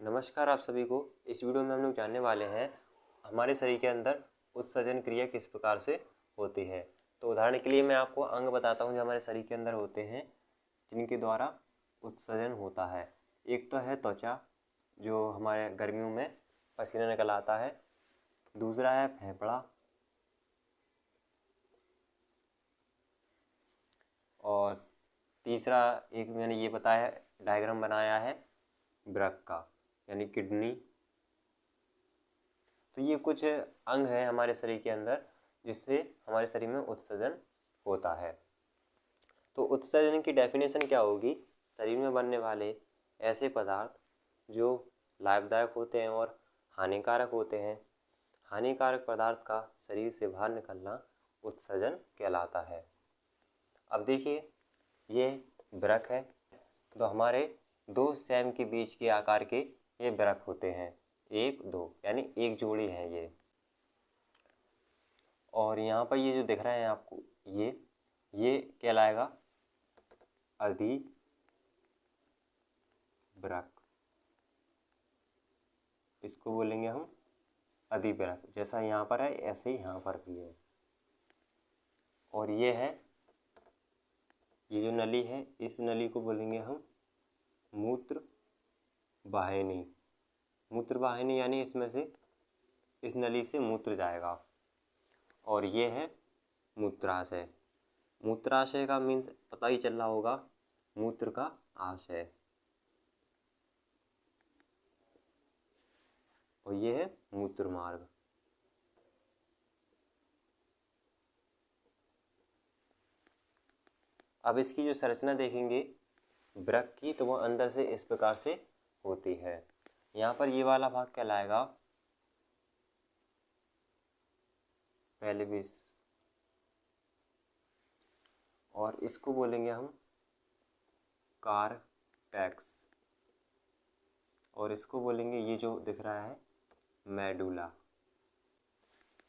नमस्कार आप सभी को। इस वीडियो में हम लोग जानने वाले हैं हमारे शरीर के अंदर उत्सर्जन क्रिया किस प्रकार से होती है। तो उदाहरण के लिए मैं आपको अंग बताता हूँ जो हमारे शरीर के अंदर होते हैं जिनके द्वारा उत्सर्जन होता है। एक तो है त्वचा, जो हमारे गर्मियों में पसीना निकल आता है। दूसरा है फेफड़ा, और तीसरा एक मैंने ये बताया डायग्राम बनाया है वृक्क का, यानी किडनी। तो ये कुछ अंग हैं हमारे शरीर के अंदर जिससे हमारे शरीर में उत्सर्जन होता है। तो उत्सर्जन की डेफिनेशन क्या होगी? शरीर में बनने वाले ऐसे पदार्थ जो लाभदायक होते हैं और हानिकारक होते हैं। हानिकारक पदार्थ का शरीर से बाहर निकलना उत्सर्जन कहलाता है। अब देखिए, ये वृक्क है, तो हमारे दो सेम के बीच के आकार के ये वृक्क होते हैं, एक दो यानी एक जोड़ी है ये। और यहाँ पर ये जो दिख रहे हैं आपको, ये कहलाएगा अधिवृक्क। इसको बोलेंगे हम अधिवृक्क। जैसा यहाँ पर है ऐसे ही यहाँ पर भी है। और ये है, ये जो नली है इस नली को बोलेंगे हम मूत्र वाहिनी। मूत्र वाहिनी यानी इसमें से इस नली से मूत्र जाएगा। और ये है मूत्राशय। मूत्राशय का मीन्स पता ही चल रहा होगा, मूत्र का आशय। और ये है मूत्र मार्ग। अब इसकी जो संरचना देखेंगे वृक्क की, तो वो अंदर से इस प्रकार से होती है। यहाँ पर ये वाला भाग कहलाएगा पेल्विस, और इसको बोलेंगे हम कार्टेक्स, और इसको बोलेंगे ये जो दिख रहा है मेडुला।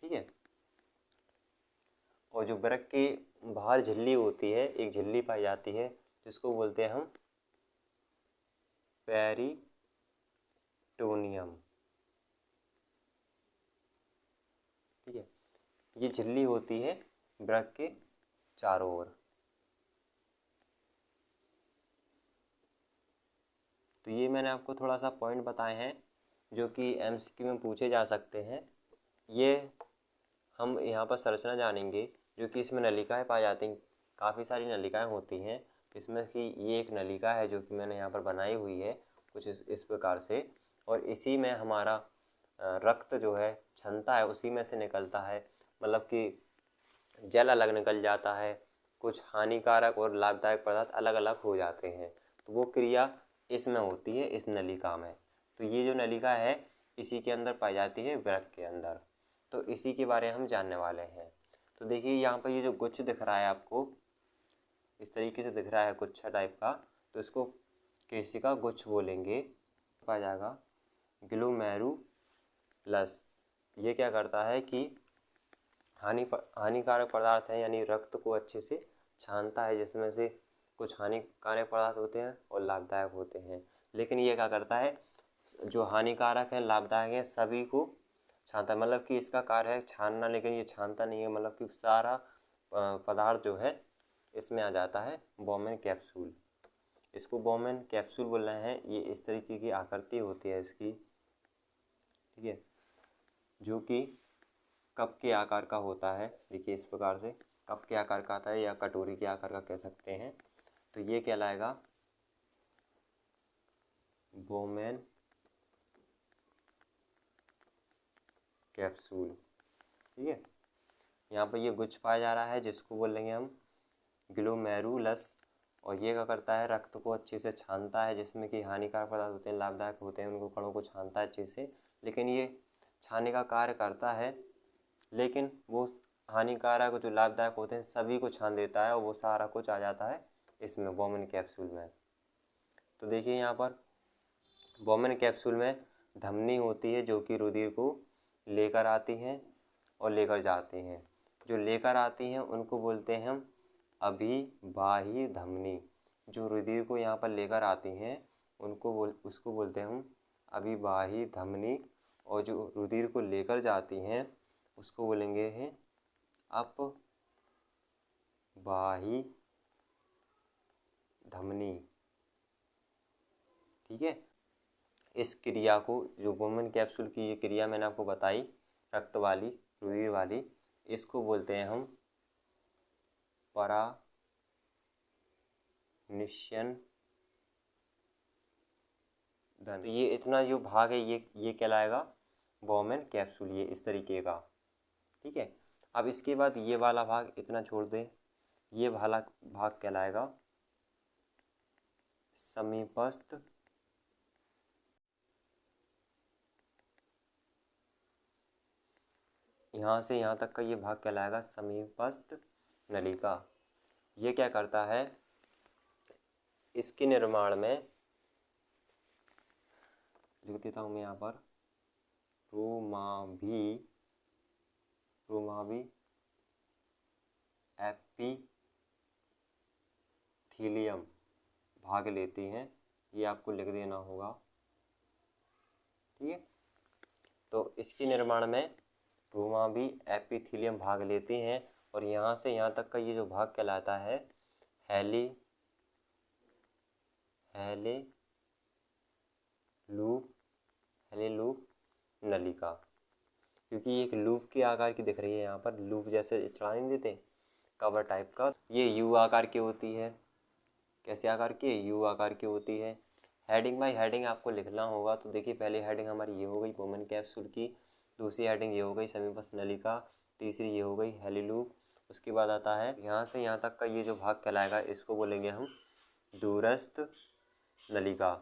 ठीक है। और जो वृक्क के बाहर झिल्ली होती है, एक झिल्ली पाई जाती है जिसको बोलते हैं हम पेरिटोनियम। ठीक है। ये झिल्ली होती है वृक्क के चारों ओर। तो ये मैंने आपको थोड़ा सा पॉइंट बताए हैं जो कि एमसीक्यू में पूछे जा सकते हैं। ये हम यहाँ पर संरचना जानेंगे जो कि इसमें नलिकाएं पाई जाती हैं। काफ़ी सारी नलिकाएं होती हैं, इसमें कि ये एक नलिका है जो कि मैंने यहाँ पर बनाई हुई है कुछ इस प्रकार से। और इसी में हमारा रक्त जो है क्षमता है उसी में से निकलता है, मतलब कि जल अलग निकल जाता है, कुछ हानिकारक और लाभदायक पदार्थ अलग अलग हो जाते हैं। तो वो क्रिया इसमें होती है, इस नलिका में। तो ये जो नलिका है इसी के अंदर पाई जाती है वृक्क के अंदर। तो इसी के बारे में हम जानने वाले हैं। तो देखिए यहाँ पर ये जो गुच्छ दिख रहा है आपको, इस तरीके से दिख रहा है गुच्छा टाइप का, तो इसको केशिका गुच्छ बोलेंगे। पाया जाएगा ग्लोमेरुलस। ये क्या करता है कि हानिकारक पदार्थ हैं यानी रक्त को अच्छे से छानता है, जिसमें से कुछ हानिकारक पदार्थ होते हैं और लाभदायक होते हैं। लेकिन ये क्या करता है, जो हानिकारक हैं लाभदायक हैं सभी को छानता है। मतलब कि इसका कार्य है छानना, लेकिन ये छानता नहीं है। मतलब कि सारा पदार्थ जो है इसमें आ जाता है बोमेन कैप्सूल। इसको बोमेन कैप्सूल बोल रहे हैं। ये इस तरीके की आकृति होती है इसकी, ठीक है, जो कि कप के आकार का होता है। देखिए इस प्रकार से कप के आकार का आता है या कटोरी के आकार का कह सकते हैं। तो ये कहलाएगा बोमेन कैप्सूल। ठीक है। यहाँ पर ये गुच्छ पाया जा रहा है जिसको बोलेंगे हम ग्लोमेरुलस। और ये क्या करता है, रक्त को अच्छे से छानता है, जिसमें कि हानिकारक पदार्थ होते हैं लाभदायक होते हैं उनको कणों को छानता है अच्छे से। लेकिन ये छानने का कार्य करता है, लेकिन वो हानिकारक जो लाभदायक होते हैं सभी को छान देता है और वो सारा कुछ आ जाता है इसमें बोमेन कैप्सूल में। तो देखिए यहाँ पर बोमेन कैप्सूल में धमनी होती है जो कि रुधिर को लेकर आती हैं और लेकर जाती हैं। जो लेकर आती हैं उनको बोलते हैं हम अभिवाही धमनी। जो रुधिर को यहाँ पर लेकर आती हैं उसको बोलते हैं हम अभिवाही धमनी और जो रुधिर को लेकर जाती हैं उसको बोलेंगे हैं अपवाही धमनी। ठीक है, इस क्रिया को जो बोमन कैप्सूल की ये क्रिया मैंने आपको बताई रक्त वाली रुधिर वाली, इसको बोलते हैं हम परानिष्यन धन। तो ये इतना जो भाग है ये कहलाएगा बोमन कैप्सूल, ये इस तरीके का। ठीक है, अब इसके बाद ये वाला भाग इतना छोड़ दें, ये वाला भाग कहलाएगा समीपस्थ यहाँ से यहाँ तक का ये भाग कहलाएगा समीपस्थ नलिका। ये क्या करता है, इसके निर्माण में लिख देता हूँ मैं यहाँ पर रोमाभी एपिथीलियम भाग लेती हैं, ये आपको लिख देना होगा। ठीक है, तो इसके निर्माण में रोमाभी एपिथीलियम भाग लेती हैं और यहाँ से यहाँ तक का ये जो भाग कहलाता है हेलीलूप नलिका, क्योंकि ये एक लूप के आकार की दिख रही है यहाँ पर, लूप जैसे चढ़ा नहीं देते कवर टाइप का, ये यू आकार की होती है। कैसे आकार की? यू आकार की होती है। हेडिंग बाय हेडिंग आपको लिखना होगा। तो देखिए, पहली हेडिंग हमारी ये हो गई बोमन कैप्सूल की, दूसरी हेडिंग ये हो गई समीपस्थ नलिका, तीसरी ये हो गई हेलीलूप। उसके बाद आता है यहाँ से यहाँ तक का ये जो भाग कहलाएगा इसको बोलेंगे हम दूरस्थ नलिका।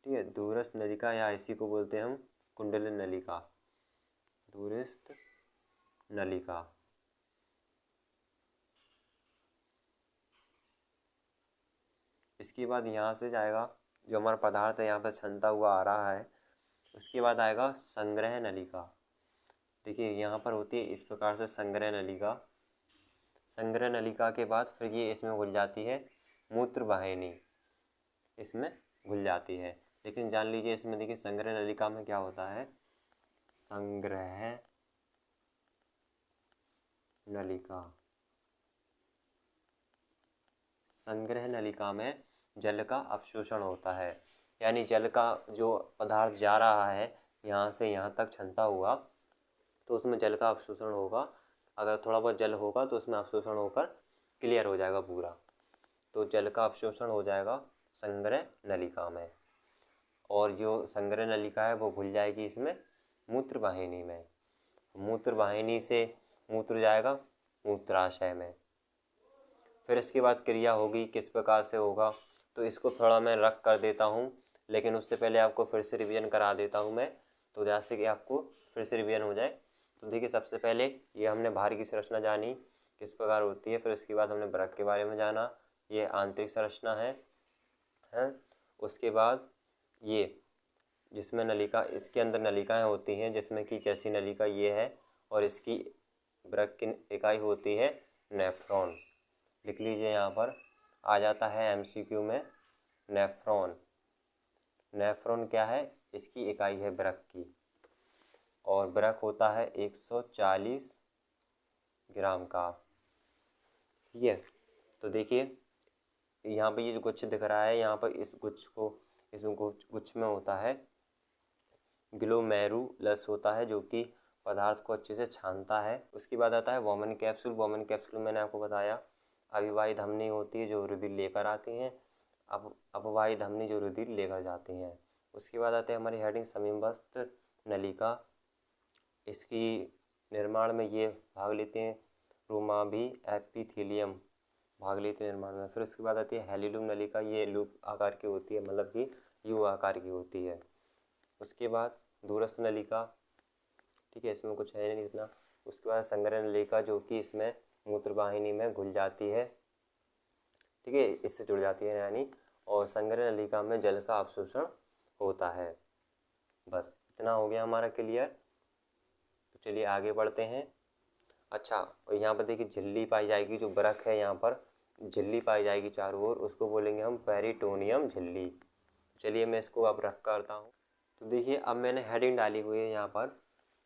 ठीक है, दूरस्थ नलिका या इसी को बोलते हैं हम कुंडलिनी नलिका, दूरस्थ नलिका। इसके बाद यहाँ से जाएगा जो हमारा पदार्थ है यहाँ पर छनता हुआ आ रहा है, उसके बाद आएगा संग्रह नलिका। देखिए यहाँ पर होती है इस प्रकार से संग्रह नलिका। संग्रह नलिका के बाद फिर ये इसमें घुल जाती है मूत्र वाहिनी, इसमें घुल जाती है। लेकिन जान लीजिए इसमें देखिए संग्रह नलिका में क्या होता है, संग्रह नलिका में जल का अवशोषण होता है, यानी जल का जो पदार्थ जा रहा है यहाँ से यहाँ तक छनता हुआ, तो उसमें जल का अवशोषण होगा। अगर थोड़ा बहुत जल होगा तो उसमें अवशोषण होकर क्लियर हो जाएगा पूरा, तो जल का अवशोषण हो जाएगा संग्रह नलिका में। और जो संग्रह नलिका है वो घुल जाएगी इसमें मूत्र वाहिनी में। मूत्र वाहिनी से मूत्र जाएगा मूत्राशय में। फिर इसके बाद क्रिया होगी, किस प्रकार से होगा तो इसको थोड़ा मैं रख कर देता हूँ, लेकिन उससे पहले आपको फिर से रिवीजन करा देता हूँ मैं, तो जैसे कि आपको फिर से रिवीजन हो जाए। तो देखिए, सबसे पहले ये हमने बाहर की संरचना जानी किस प्रकार होती है, फिर उसके बाद हमने वृक्क के बारे में जाना, ये आंतरिक संरचना है। उसके बाद ये जिसमें नलिका, इसके अंदर नलिकाएँ होती हैं, जिसमें कि जैसी नलिका ये है और इसकी वृक्क की इकाई होती है नेफ्रॉन। लिख लीजिए, यहाँ पर आ जाता है एमसीक्यू में नेफ्रॉन। नेफ्रॉन क्या है? इसकी इकाई है वृक्क की, और वृक्क होता है 140 ग्राम का। ठीक है, तो देखिए यहाँ पे ये जो गुच्छ दिख रहा है, यहाँ पर इस गुच्छ को, इसमें गुच्छ में होता है ग्लोमेरुलस होता है, जो कि पदार्थ को अच्छे से छानता है। उसके बाद आता है बोमन कैप्सूल। बोमन कैप्सूल मैंने आपको बताया अभिवाही धमनी होती है जो रुधिर लेकर आती हैं, अपवाही धमनी जो रुधिर लेकर जाती हैं। उसके बाद आते हैं हमारी हेडिंग समीपस्थ नलिका। इसकी निर्माण में ये भाग लेते हैं रोमाभी एपिथीलियम भाग लेते हैं निर्माण में। फिर उसके बाद आती है हेलीलूप नलिका, ये लूप आकार की होती है, मतलब कि यू आकार की होती है। उसके बाद दूरस्थ नलिका, ठीक है, इसमें कुछ है नहीं इतना। उसके बाद संग्रह नलिका जो कि इसमें मूत्रवाहिनी में घुल जाती है, ठीक है, इससे जुड़ जाती है यानी, और संग्रह नलिका में जल का अवशोषण होता है। बस इतना हो गया हमारा क्लियर। तो चलिए आगे बढ़ते हैं। अच्छा, और यहाँ पर देखिए झिल्ली पाई जाएगी, जो वृक्क है यहाँ पर झिल्ली पाई जाएगी चारों ओर, उसको बोलेंगे हम पेरिटोनियम झिल्ली। चलिए मैं इसको अब रख करता हूँ। तो देखिए अब मैंने हेडिंग डाली हुई है यहाँ पर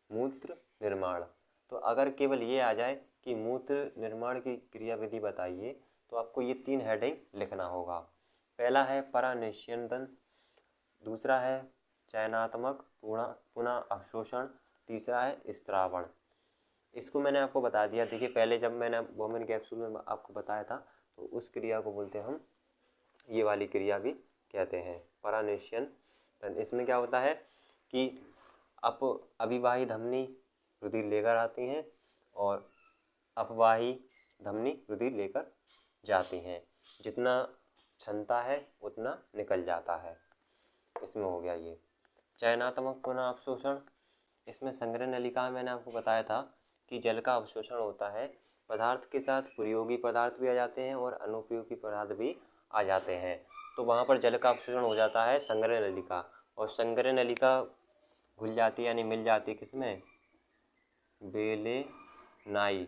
मूत्र निर्माण। तो अगर केवल ये आ जाए कि मूत्र निर्माण की क्रियाविधि बताइए तो आपको ये 3 हेडिंग लिखना होगा। पहला है परानिष्यंदन, दूसरा है चयनात्मक पुनः अवशोषण, तीसरा है स्त्रावण। इसको मैंने आपको बता दिया। देखिए पहले जब मैंने बोमेन कैप्सूल में आपको बताया था तो उस क्रिया को बोलते हैं हम, ये वाली क्रिया भी कहते हैं परानिष्यंदन। इसमें क्या होता है कि अविवाही धमनी रुधिर लेकर आती हैं और अपवाही धमनी रुधिर लेकर जाती हैं। जितना क्षमता है उतना निकल जाता है। इसमें हो गया ये चयनात्मक पुनः अवशोषण। इसमें संग्रह नलिका में मैंने आपको बताया था कि जल का अवशोषण होता है। पदार्थ के साथ प्रयोगी पदार्थ भी आ जाते हैं और अनुपयोगी पदार्थ भी आ जाते हैं। तो वहाँ पर जल का अवशोषण हो जाता है संग्रह नलिका, और संग्रह नलिका घुल जाती है यानी मिल जाती है किसमें, बेलेनाई,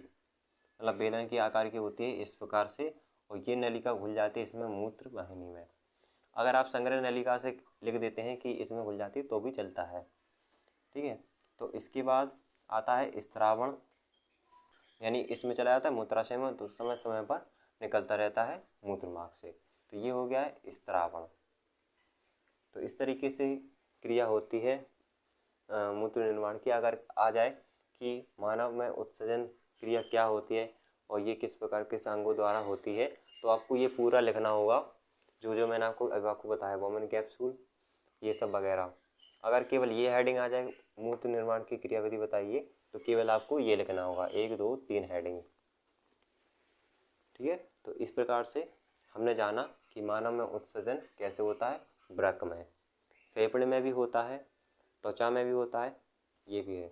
मतलब बेलन की आकार की होती है इस प्रकार से, और ये नलिका घुल जाती है इसमें मूत्र वाहिनी में। अगर आप संग्रह नलिका से लिख देते हैं कि इसमें घुल जाती है तो भी चलता है, ठीक है। तो इसके बाद आता है स्त्रावण, यानी इसमें चला जाता है मूत्राशय में, तो समय समय पर निकलता रहता है मूत्र मार्ग से। तो ये हो गया है स्त्रावण। तो इस तरीके से क्रिया होती है मूत्र निर्माण की। अगर आ जाए कि मानव में उत्सर्जन क्रिया क्या होती है और ये किस प्रकार के अंगों द्वारा होती है, तो आपको ये पूरा लिखना होगा जो जो मैंने आपको बताया, बोमेन कैप्सूल ये सब वगैरह। अगर केवल ये हेडिंग आ जाए मूत्र निर्माण की क्रियाविधि बताइए तो केवल आपको ये लिखना होगा 1 2 3 हेडिंग, ठीक है। तो इस प्रकार से हमने जाना कि मानव में उत्सर्जन कैसे होता है, वृक्क में, फेफड़े में भी होता है, त्वचा में भी होता है, ये भी है।